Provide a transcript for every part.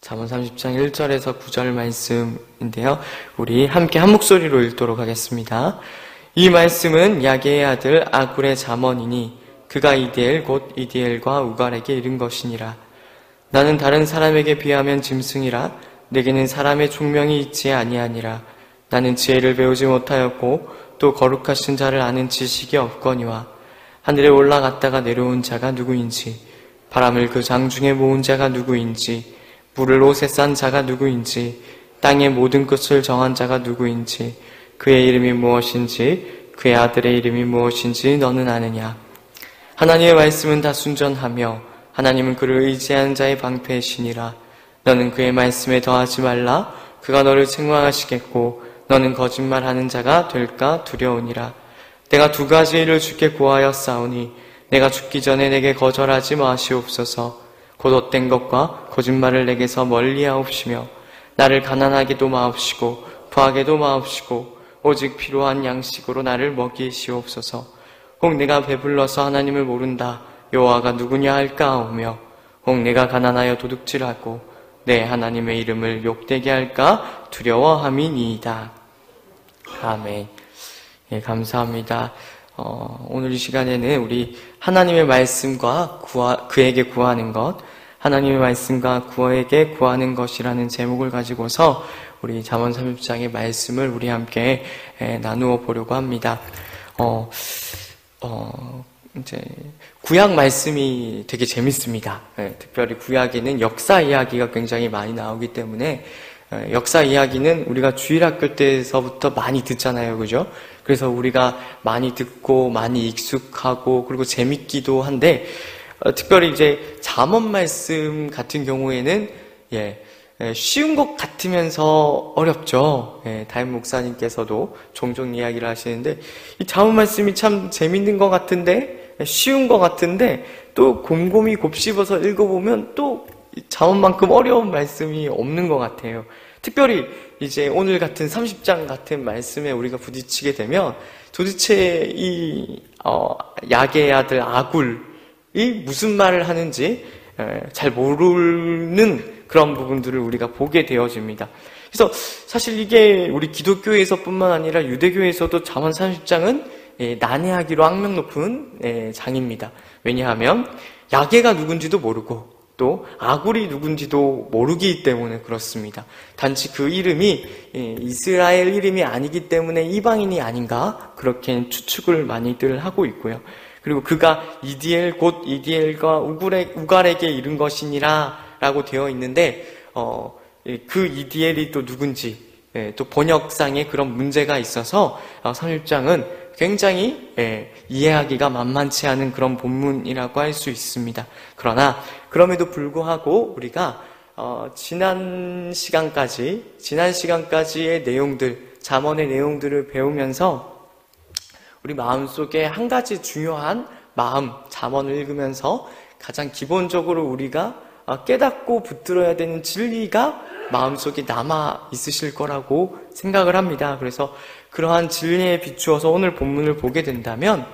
잠언 30장 1절에서 9절 말씀인데요. 우리 함께 한 목소리로 읽도록 하겠습니다. 이 말씀은 야게의 아들 아굴의 잠언이니 그가 이디엘 곧 이디엘과 우갈에게 이른 것이니라. 나는 다른 사람에게 비하면 짐승이라. 내게는 사람의 총명이 있지 아니하니라. 나는 지혜를 배우지 못하였고 또 거룩하신 자를 아는 지식이 없거니와. 하늘에 올라갔다가 내려온 자가 누구인지, 바람을 그 장중에 모은 자가 누구인지, 물을 옷에 싼 자가 누구인지, 땅의 모든 끝을 정한 자가 누구인지, 그의 이름이 무엇인지, 그의 아들의 이름이 무엇인지 너는 아느냐. 하나님의 말씀은 다 순전하며 하나님은 그를 의지하는 자의 방패의 신이라. 너는 그의 말씀에 더하지 말라. 그가 너를 책망하시겠고 너는 거짓말하는 자가 될까 두려우니라. 내가 두 가지 일을 주께 구하였사오니 내가 죽기 전에 내게 거절하지 마시옵소서. 곧 헛된 것과 거짓말을 내게서 멀리하옵시며 나를 가난하게도 마옵시고 부하게도 마옵시고 오직 필요한 양식으로 나를 먹이시옵소서. 혹 내가 배불러서 하나님을 모른다 여호와가 누구냐 할까하오며 혹 내가 가난하여 도둑질하고 내 하나님의 이름을 욕되게 할까 두려워함이니이다. 아멘. 예, 감사합니다. 오늘 이 시간에는 우리 하나님의 말씀과 그에게 구하는 것, 하나님의 말씀과 그에게 구하는 것이라는 제목을 가지고서 우리 잠언 30장의 말씀을 우리 함께 나누어 보려고 합니다. 이제 구약 말씀이 되게 재밌습니다. 특별히 구약에는 역사 이야기가 굉장히 많이 나오기 때문에 역사 이야기는 우리가 주일학교 때서부터 많이 듣잖아요, 그죠? 그래서 우리가 많이 듣고 많이 익숙하고 그리고 재밌기도 한데 특별히 이제 잠언 말씀 같은 경우에는 쉬운 것 같으면서 어렵죠. 담임 목사님께서도 종종 이야기를 하시는데 이 잠언 말씀이 참 재밌는 것 같은데 쉬운 것 같은데 또 곰곰이 곱씹어서 읽어보면 또 잠언만큼 어려운 말씀이 없는 것 같아요. 특별히 이제 오늘 같은 30장 같은 말씀에 우리가 부딪히게 되면 도대체 이 야게의 아들 아굴이 무슨 말을 하는지 잘 모르는 그런 부분들을 우리가 보게 되어집니다. 그래서 사실 이게 우리 기독교에서뿐만 아니라 유대교에서도 잠언 30장은 난해하기로 악명 높은 장입니다. 왜냐하면 야게가 누군지도 모르고 또 아굴이 누군지도 모르기 때문에 그렇습니다. 단지 그 이름이 이스라엘 이름이 아니기 때문에 이방인이 아닌가 그렇게 추측을 많이들 하고 있고요. 그리고 그가 이디엘 곧 이디엘과 우갈에게 이른 것이니라 라고 되어 있는데 그 이디엘이 또 누군지 또 번역상에 그런 문제가 있어서 30장은 굉장히 이해하기가 만만치 않은 그런 본문이라고 할 수 있습니다. 그러나 그럼에도 불구하고 우리가 지난 시간까지의 내용들, 잠언의 내용들을 배우면서 우리 마음속에 한 가지 중요한 잠언을 읽으면서 가장 기본적으로 우리가 깨닫고 붙들어야 되는 진리가 마음속에 남아 있으실 거라고 생각을 합니다. 그래서 그러한 진리에 비추어서 오늘 본문을 보게 된다면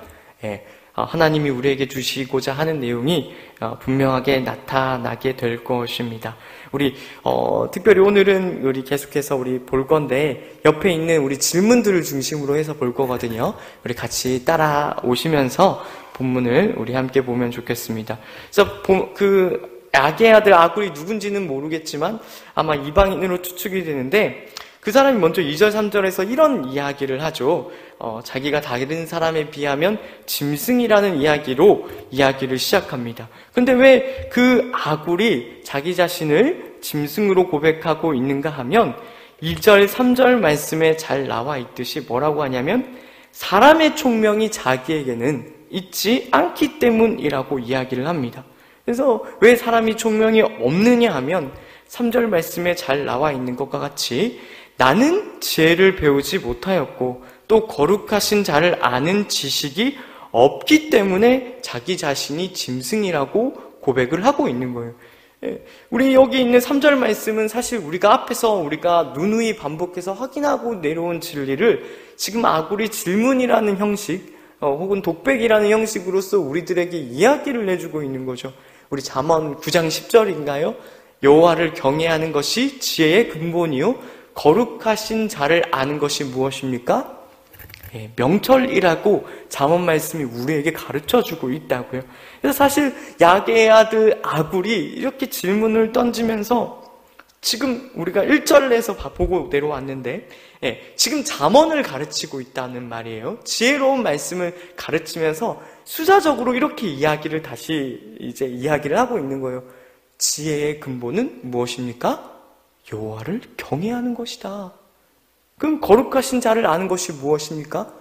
하나님이 우리에게 주시고자 하는 내용이 분명하게 나타나게 될 것입니다. 우리 특별히 오늘은 우리 계속해서 우리 볼 건데 옆에 있는 우리 질문들을 중심으로 해서 볼 거거든요. 우리 같이 따라오시면서 본문을 우리 함께 보면 좋겠습니다. 그래서 야게의 아들 아굴이 누군지는 모르겠지만 아마 이방인으로 추측이 되는데 그 사람이 먼저 2절 3절에서 이런 이야기를 하죠. 자기가 다른 사람에 비하면 짐승이라는 이야기를 시작합니다. 근데 왜 그 아굴이 자기 자신을 짐승으로 고백하고 있는가 하면 2절 3절 말씀에 잘 나와 있듯이 뭐라고 하냐면 사람의 총명이 자기에게는 있지 않기 때문이라고 이야기를 합니다. 그래서 왜 사람이 총명이 없느냐 하면 3절 말씀에 잘 나와 있는 것과 같이 나는 지혜를 배우지 못하였고 또 거룩하신 자를 아는 지식이 없기 때문에 자기 자신이 짐승이라고 고백을 하고 있는 거예요. 우리 여기 있는 3절 말씀은 사실 우리가 앞에서 우리가 누누이 반복해서 확인하고 내려온 진리를 지금 아굴이 질문이라는 형식 혹은 독백이라는 형식으로서 우리들에게 이야기를 해주고 있는 거죠. 우리 잠언 9장 10절인가요? 여호와를 경외하는 것이 지혜의 근본이요 거룩하신 자를 아는 것이 무엇입니까? 명철이라고 잠언 말씀이 우리에게 가르쳐주고 있다고요. 그래서 사실 야게의 아들 아굴이 이렇게 질문을 던지면서 지금 우리가 1절에서 보고 내려왔는데 지금 잠언을 가르치고 있다는 말이에요. 지혜로운 말씀을 가르치면서 수자적으로 이렇게 이야기를 다시 이제 이야기를 하고 있는 거예요. 지혜의 근본은 무엇입니까? 여호와를 경외하는 것이다. 그럼 거룩하신 자를 아는 것이 무엇입니까?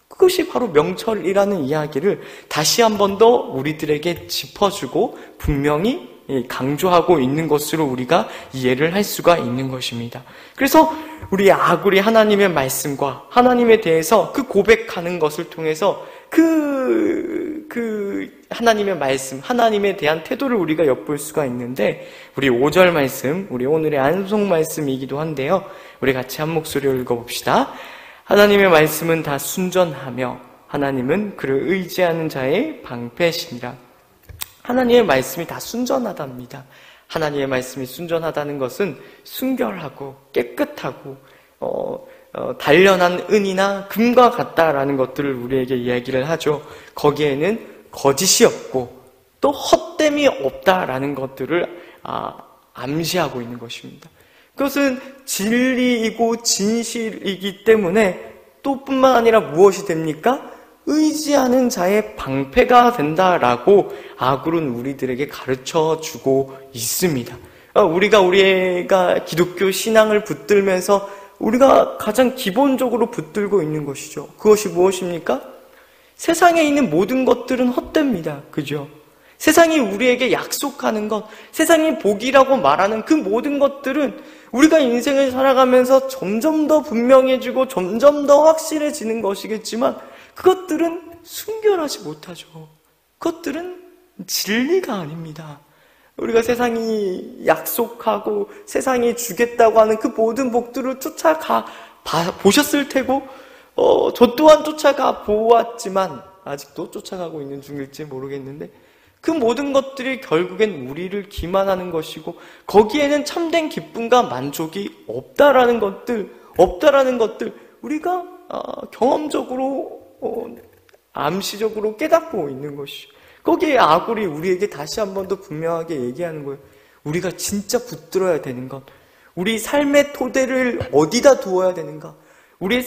그것이 바로 명철이라는 이야기를 다시 한 번 더 우리들에게 짚어주고 분명히 강조하고 있는 것으로 우리가 이해를 할 수가 있는 것입니다. 그래서 우리 아굴이 하나님의 말씀과 하나님에 대해서 그 고백하는 것을 통해서 하나님의 말씀, 하나님에 대한 태도를 우리가 엿볼 수가 있는데, 우리 5절 말씀, 우리 오늘의 안송 말씀이기도 한데요. 우리 같이 한 목소리로 읽어봅시다. 하나님의 말씀은 다 순전하며 하나님은 그를 의지하는 자의 방패시니라. 하나님의 말씀이 다 순전하답니다. 하나님의 말씀이 순전하다는 것은 순결하고 깨끗하고 단련한 은이나 금과 같다라는 것들을 우리에게 이야기를 하죠. 거기에는 거짓이 없고 또 헛됨이 없다라는 것들을 암시하고 있는 것입니다. 그것은 진리이고 진실이기 때문에 또 뿐만 아니라 무엇이 됩니까? 의지하는 자의 방패가 된다라고 아굴은 우리들에게 가르쳐주고 있습니다. 우리가 기독교 신앙을 붙들면서 우리가 가장 기본적으로 붙들고 있는 것이죠. 그것이 무엇입니까? 세상에 있는 모든 것들은 헛됩니다. 그죠? 세상이 우리에게 약속하는 것, 세상이 복이라고 말하는 그 모든 것들은 우리가 인생을 살아가면서 점점 더 분명해지고 점점 더 확실해지는 것이겠지만 그것들은 순결하지 못하죠. 그것들은 진리가 아닙니다. 우리가 세상이 약속하고 세상이 주겠다고 하는 그 모든 복들을 보셨을 테고 저 또한 쫓아가 보았지만 아직도 쫓아가고 있는 중일지 모르겠는데 그 모든 것들이 결국엔 우리를 기만하는 것이고 거기에는 참된 기쁨과 만족이 없다라는 것들 우리가 경험적으로 암시적으로 깨닫고 있는 것이죠. 거기에 아굴이 우리에게 다시 한 번 더 분명하게 얘기하는 거예요. 우리가 진짜 붙들어야 되는 것, 우리 삶의 토대를 어디다 두어야 되는가. 우리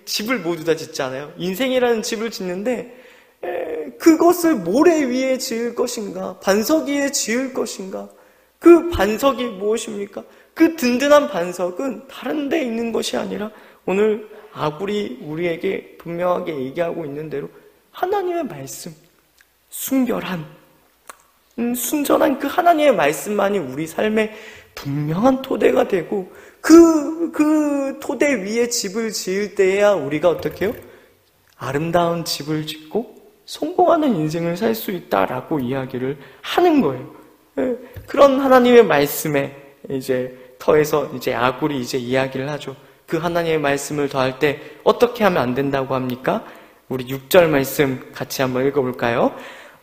집을 모두 다 짓잖아요. 인생이라는 집을 짓는데 그것을 모래 위에 지을 것인가, 반석 위에 지을 것인가. 그 반석이 무엇입니까? 그 든든한 반석은 다른 데 있는 것이 아니라 오늘 아굴이 우리에게 분명하게 얘기하고 있는 대로 하나님의 말씀, 순전한 그 하나님의 말씀만이 우리 삶의 분명한 토대가 되고 그 토대 위에 집을 지을 때야 우리가 어떻게 해요? 아름다운 집을 짓고 성공하는 인생을 살 수 있다라고 이야기를 하는 거예요. 그런 하나님의 말씀에 더해서 아굴이 이야기를 하죠. 그 하나님의 말씀을 더할 때 어떻게 하면 안 된다고 합니까? 우리 6절 말씀 같이 한번 읽어볼까요?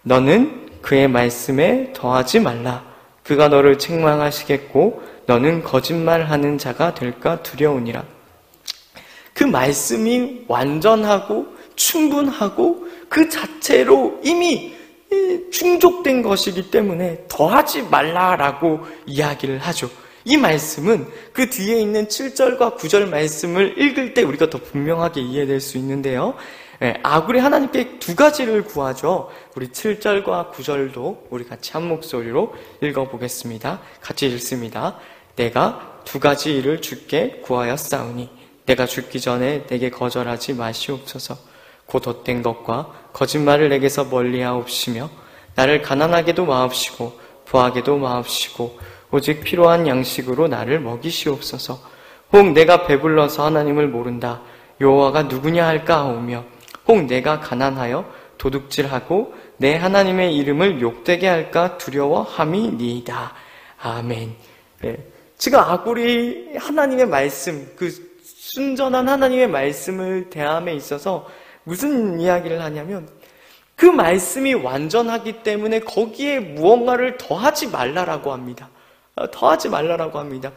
너는 그의 말씀에 더하지 말라. 그가 너를 책망하시겠고 너는 거짓말하는 자가 될까 두려우니라. 그 말씀이 완전하고 충분하고 그 자체로 이미 충족된 것이기 때문에 더하지 말라라고 이야기를 하죠. 이 말씀은 그 뒤에 있는 7절과 9절 말씀을 읽을 때 우리가 더 분명하게 이해될 수 있는데요. 아굴이 하나님께 두 가지를 구하죠. 우리 7절과 9절도 우리 같이 한 목소리로 읽어보겠습니다. 같이 읽습니다. 내가 두 가지 일을 주께 구하였사오니 내가 죽기 전에 내게 거절하지 마시옵소서. 곧 헛된 것과 거짓말을 내게서 멀리하옵시며 나를 가난하게도 마옵시고 부하게도 마옵시고 오직 필요한 양식으로 나를 먹이시옵소서. 혹 내가 배불러서 하나님을 모른다 여호와가 누구냐 할까 하오며 혹 내가 가난하여 도둑질하고 내 하나님의 이름을 욕되게 할까 두려워함이니이다. 아멘. 지금 아굴이 하나님의 말씀, 그 순전한 하나님의 말씀을 대함에 있어서 무슨 이야기를 하냐면 그 말씀이 완전하기 때문에 거기에 무언가를 더하지 말라라고 합니다. 더하지 말라라고 합니다.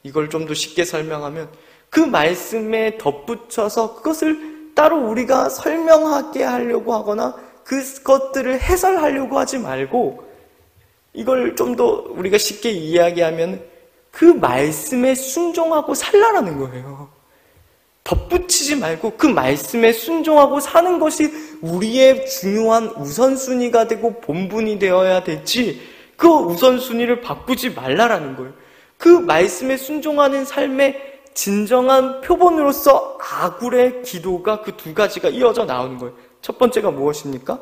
이걸 좀 더 쉽게 설명하면 그 말씀에 덧붙여서 그것을 따로 우리가 설명하게 하려고 하거나 그것들을 해설하려고 하지 말고 이걸 좀 더 우리가 쉽게 이야기하면 그 말씀에 순종하고 살라라는 거예요. 덧붙이지 말고 그 말씀에 순종하고 사는 것이 우리의 중요한 우선순위가 되고 본분이 되어야 되지 그 우선순위를 바꾸지 말라라는 거예요. 그 말씀에 순종하는 삶의 진정한 표본으로서 아굴의 기도가 그 두 가지가 이어져 나오는 거예요. 첫 번째가 무엇입니까?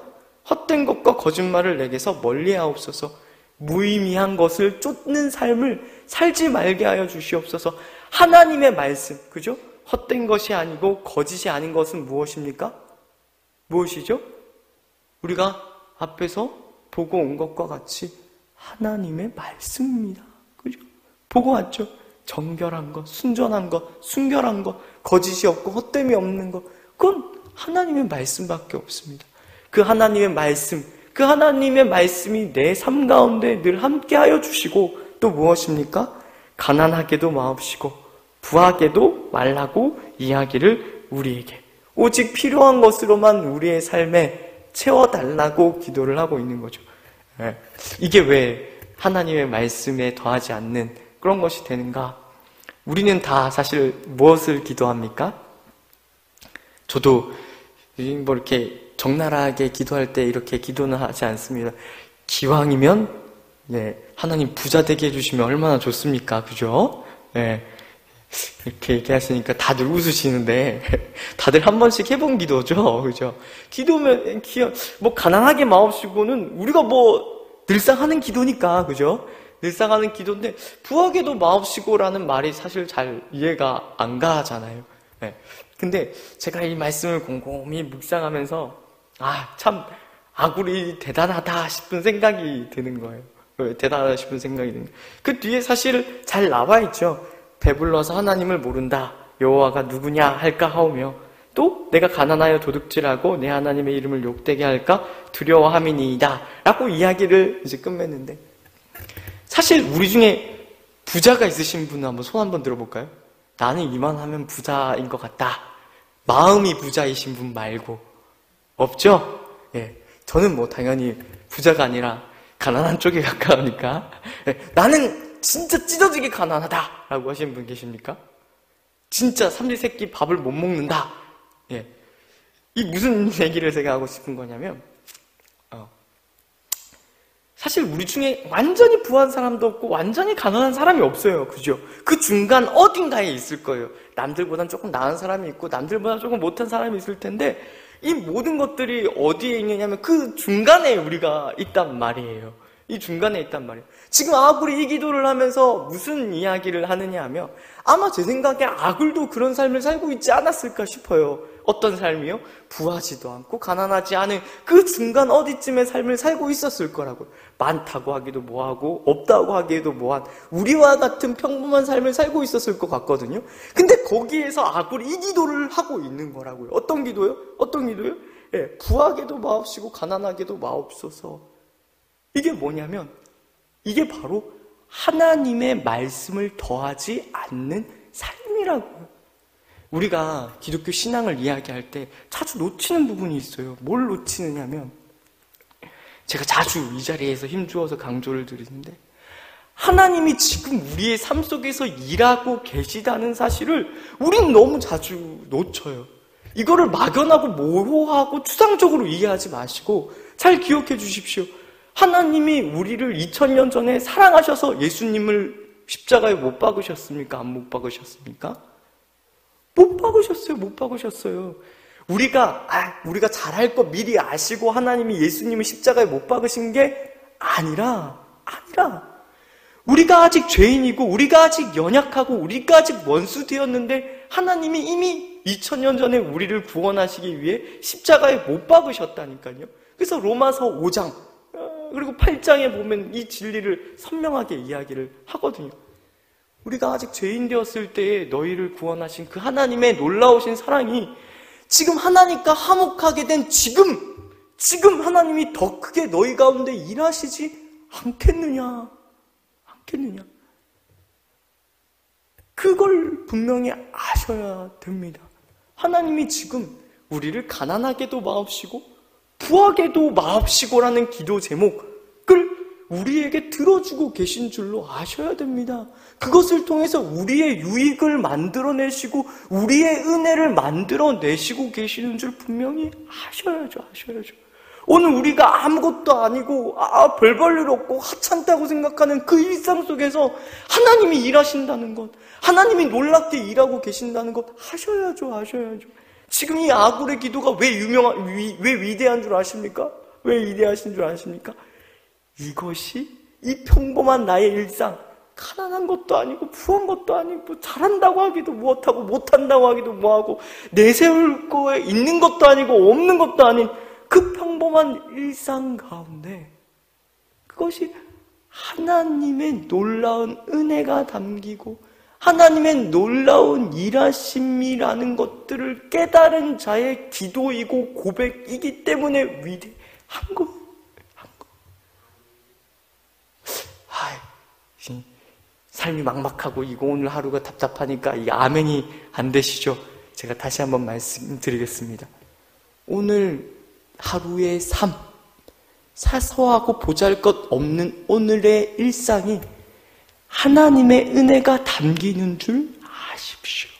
헛된 것과 거짓말을 내게서 멀리하옵소서. 무의미한 것을 쫓는 삶을 살지 말게 하여 주시옵소서. 하나님의 말씀, 그죠? 헛된 것이 아니고 거짓이 아닌 것은 무엇입니까? 무엇이죠? 우리가 앞에서 보고 온 것과 같이 하나님의 말씀입니다. 그죠? 보고 왔죠? 정결한 것, 순전한 것, 순결한 것, 거짓이 없고 헛됨이 없는 것, 그건 하나님의 말씀밖에 없습니다. 그 하나님의 말씀, 그 하나님의 말씀이 내 삶 가운데 늘 함께하여 주시고 또 무엇입니까? 가난하게도 마옵시고 부하게도 말라고 이야기를 우리에게 오직 필요한 것으로만 우리의 삶에 채워달라고 기도를 하고 있는 거죠. 이게 왜 하나님의 말씀에 더하지 않는 그런 것이 되는가? 우리는 다 사실 무엇을 기도합니까? 저도 뭐 이렇게 적나라하게 기도할 때 이렇게 기도는 하지 않습니다. 기왕이면 하나님 부자 되게 해주시면 얼마나 좋습니까? 그죠? 이렇게 얘기하시니까 다들 웃으시는데 다들 한 번씩 해본 기도죠. 그죠? 기도면 뭐 가난하게 마옵시고는 우리가 뭐 늘상 하는 기도니까 그죠? 늘상 하는 기도인데 부하게도 마옵시고라는 말이 사실 잘 이해가 안 가잖아요. 근데 제가 이 말씀을 곰곰이 묵상하면서 참 아굴이 대단하다 싶은 생각이 드는 거예요. 대단하다 싶은 생각이 드는 거예요. 그 뒤에 사실 잘 나와 있죠. 배불러서 하나님을 모른다. 여호와가 누구냐 할까 하오며 또 내가 가난하여 도둑질하고 내 하나님의 이름을 욕되게 할까 두려워함이니이다 라고 이야기를 이제 끝맺는데 사실 우리 중에 부자가 있으신 분은 한번 손 한번 들어볼까요? 나는 이만하면 부자인 것 같다. 마음이 부자이신 분 말고 없죠? 저는 뭐 당연히 부자가 아니라 가난한 쪽에 가까우니까 나는 진짜 찢어지게 가난하다 라고 하시는 분 계십니까? 진짜 삼시세끼 밥을 못 먹는다. 이 무슨 얘기를 제가 하고 싶은 거냐면 사실 우리 중에 완전히 부한 사람도 없고 완전히 가난한 사람이 없어요. 그죠? 그 중간 어딘가에 있을 거예요. 남들보단 조금 나은 사람이 있고 남들보다 조금 못한 사람이 있을 텐데 이 모든 것들이 어디에 있느냐면 그 중간에 우리가 있단 말이에요. 이 중간에 있단 말이에요. 지금 아굴이 이 기도를 하면서 무슨 이야기를 하느냐 하면 아마 제 생각에 아굴도 그런 삶을 살고 있지 않았을까 싶어요. 어떤 삶이요? 부하지도 않고 가난하지 않은 그 중간 어디쯤의 삶을 살고 있었을 거라고요. 많다고 하기도 뭐하고 없다고 하기에도 뭐한 우리와 같은 평범한 삶을 살고 있었을 것 같거든요. 근데 거기에서 아굴이 이 기도를 하고 있는 거라고요. 어떤 기도요? 어떤 기도요? 부하게도 마옵시고 가난하게도 마옵소서. 이게 뭐냐면 이게 바로 하나님의 말씀을 더하지 않는 삶이라고요. 우리가 기독교 신앙을 이야기할 때 자주 놓치는 부분이 있어요. 뭘 놓치느냐면 제가 자주 이 자리에서 힘주어서 강조를 드리는데 하나님이 지금 우리의 삶 속에서 일하고 계시다는 사실을 우린 너무 자주 놓쳐요. 이거를 막연하고 모호하고 추상적으로 이해하지 마시고 잘 기억해 주십시오. 하나님이 우리를 2000년 전에 사랑하셔서 예수님을 십자가에 못 박으셨습니까? 안 못 박으셨습니까? 못 박으셨어요. 못 박으셨어요. 우리가 잘할 거 미리 아시고 하나님이 예수님을 십자가에 못 박으신 게 아니라 우리가 아직 죄인이고 우리가 아직 연약하고 우리가 아직 원수 되었는데 하나님이 이미 2000년 전에 우리를 구원하시기 위해 십자가에 못 박으셨다니까요. 그래서 로마서 5장 그리고 8장에 보면 이 진리를 선명하게 이야기를 하거든요. 우리가 아직 죄인 되었을 때에 너희를 구원하신 그 하나님의 놀라우신 사랑이 지금 하나님과 화목하게 된 지금 하나님이 더 크게 너희 가운데 일하시지 않겠느냐. 그걸 분명히 아셔야 됩니다. 하나님이 지금 우리를 가난하게도 마옵시고 부하게도 마옵시고라는 기도 제목을 우리에게 들어주고 계신 줄로 아셔야 됩니다. 그것을 통해서 우리의 유익을 만들어내시고 우리의 은혜를 만들어내시고 계시는 줄 분명히 아셔야죠. 오늘 우리가 아무것도 아니고 별 볼 일 없고 하찮다고 생각하는 그 일상 속에서 하나님이 일하신다는 것, 하나님이 놀랍게 일하고 계신다는 것 하셔야죠. 지금 이 아굴의 기도가 왜 위대한 줄 아십니까? 왜 위대하신 줄 아십니까? 이것이 이 평범한 나의 일상, 가난한 것도 아니고 부한 것도 아니고 잘한다고 하기도 못하고 못한다고 하기도 뭐하고 내세울 거에 있는 것도 아니고 없는 것도 아닌 그 평범한 일상 가운데 그것이 하나님의 놀라운 은혜가 담기고 하나님의 놀라운 일하심이라는 것들을 깨달은 자의 기도이고 고백이기 때문에 위대한 것. 삶이 막막하고 이거 오늘 하루가 답답하니까 이 아멘이 안 되시죠? 제가 다시 한번 말씀드리겠습니다. 오늘 하루의 삶, 사소하고 보잘것없는 오늘의 일상이 하나님의 은혜가 담기는 줄 아십시오.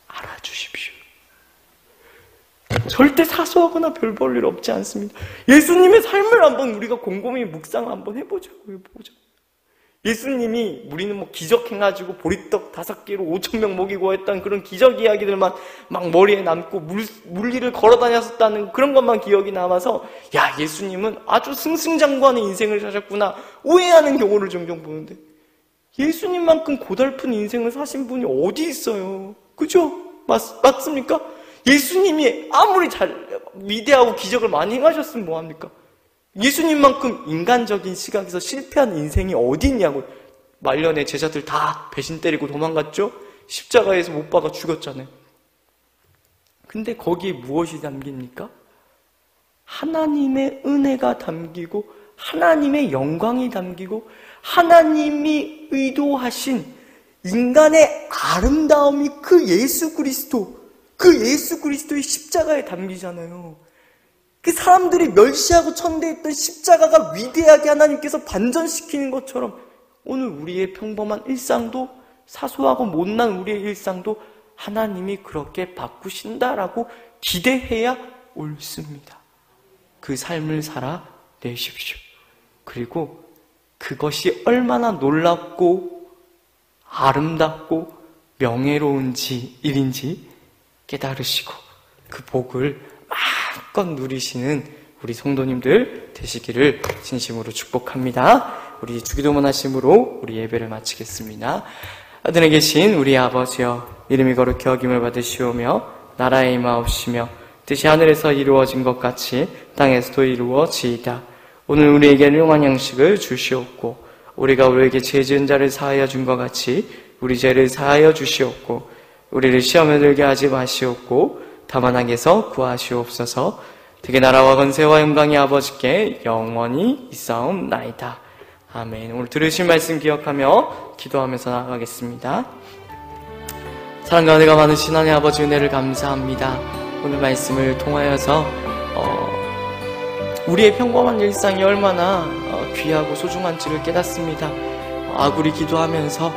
알아주십시오. 절대 사소하거나 별 볼 일 없지 않습니다. 예수님의 삶을 한번 우리가 곰곰이 묵상을 한번 해보자고요. 예수님이 우리는 기적해가지고 보리떡 5개로 5,000명 먹이고 했던 그런 기적 이야기들만 막 머리에 남고 물리를 걸어 다녔었다는 그런 것만 기억이 남아서 야, 예수님은 아주 승승장구하는 인생을 사셨구나 오해하는 경우를 종종 보는데 예수님만큼 고달픈 인생을 사신 분이 어디 있어요? 그죠? 맞습니까? 예수님이 아무리 위대하고 기적을 많이 행하셨으면 뭐합니까? 예수님만큼 인간적인 시각에서 실패한 인생이 어디 있냐고. 말년에 제자들 다 배신 때리고 도망갔죠? 십자가에서 못 박아 죽였잖아요. 근데 거기에 무엇이 담깁니까? 하나님의 은혜가 담기고 하나님의 영광이 담기고 하나님이 의도하신 인간의 아름다움이 그 예수 그리스도의 십자가에 담기잖아요. 그 사람들이 멸시하고 천대했던 십자가가 위대하게 하나님께서 반전시키는 것처럼 오늘 우리의 평범한 일상도 사소하고 못난 우리의 일상도 하나님이 그렇게 바꾸신다라고 기대해야 옳습니다. 그 삶을 살아내십시오. 그리고 그것이 얼마나 놀랍고 아름답고 명예로운 일인지 깨달으시고 그 복을 마음껏 누리시는 우리 성도님들 되시기를 진심으로 축복합니다. 우리 주기도문 하심으로 우리 예배를 마치겠습니다. 하늘에 계신 우리 아버지여, 이름이 거룩히 여김을 받으시오며 나라의 임하옵시며 뜻이 하늘에서 이루어진 것 같이 땅에서도 이루어지이다. 오늘 우리에게 일용할 양식을 주시옵고 우리가 우리에게 죄 지은 자를 사하여 준 것 같이 우리 죄를 사하여 주시옵고 우리를 시험에 들게 하지 마시옵고 다만 악에서 구하시옵소서. 되게 나라와 권세와 영광이 아버지께 영원히 있사옵나이다. 아멘. 오늘 들으신 말씀 기억하며 기도하면서 나아가겠습니다. 사랑과 은혜가 많으신 하나님 아버지 은혜를 감사합니다. 오늘 말씀을 통하여서 우리의 평범한 일상이 얼마나 귀하고 소중한지를 깨닫습니다. 아굴이 기도하면서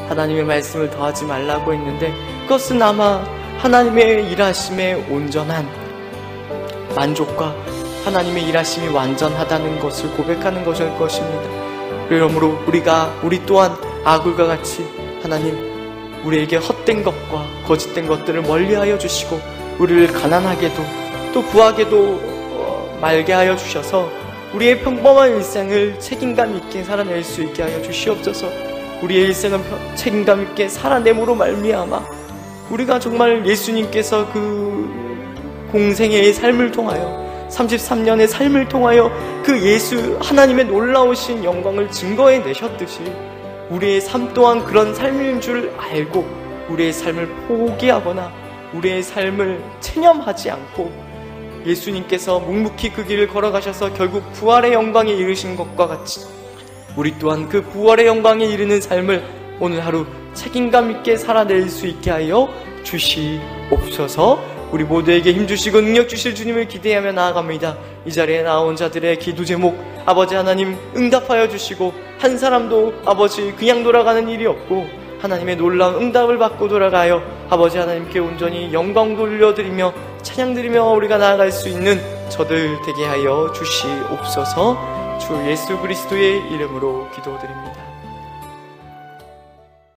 하나님의 말씀을 더하지 말라고 했는데 그것은 아마 하나님의 일하심에 온전한 만족과 하나님의 일하심이 완전하다는 것을 고백하는 것일 것입니다. 그러므로 우리 또한 아굴과 같이 하나님 우리에게 헛된 것과 거짓된 것들을 멀리하여 주시고 우리를 가난하게도 또 부하게도 말게 하여 주셔서 우리의 평범한 일생을 책임감 있게 살아낼 수 있게 하여 주시옵소서. 우리의 일생은 책임감 있게 살아냄으로 말미암아 우리가 정말 예수님께서 그 공생애의 삶을 통하여 33년의 삶을 통하여 그 예수 하나님의 놀라우신 영광을 증거해 내셨듯이 우리의 삶 또한 그런 삶인 줄 알고 우리의 삶을 포기하거나 우리의 삶을 체념하지 않고 예수님께서 묵묵히 그 길을 걸어가셔서 결국 부활의 영광에 이르신 것과 같이 우리 또한 그 부활의 영광에 이르는 삶을 오늘 하루 책임감 있게 살아낼 수 있게 하여 주시옵소서. 우리 모두에게 힘주시고 능력 주실 주님을 기대하며 나아갑니다. 이 자리에 나온 자들의 기도 제목 아버지 하나님 응답하여 주시고, 한 사람도 아버지 그냥 돌아가는 일이 없고 하나님의 놀라운 응답을 받고 돌아가요 아버지 하나님께 온전히 영광 돌려드리며 찬양드리며 우리가 나아갈 수 있는 저들 되게 하여 주시옵소서. 주 예수 그리스도의 이름으로 기도드립니다.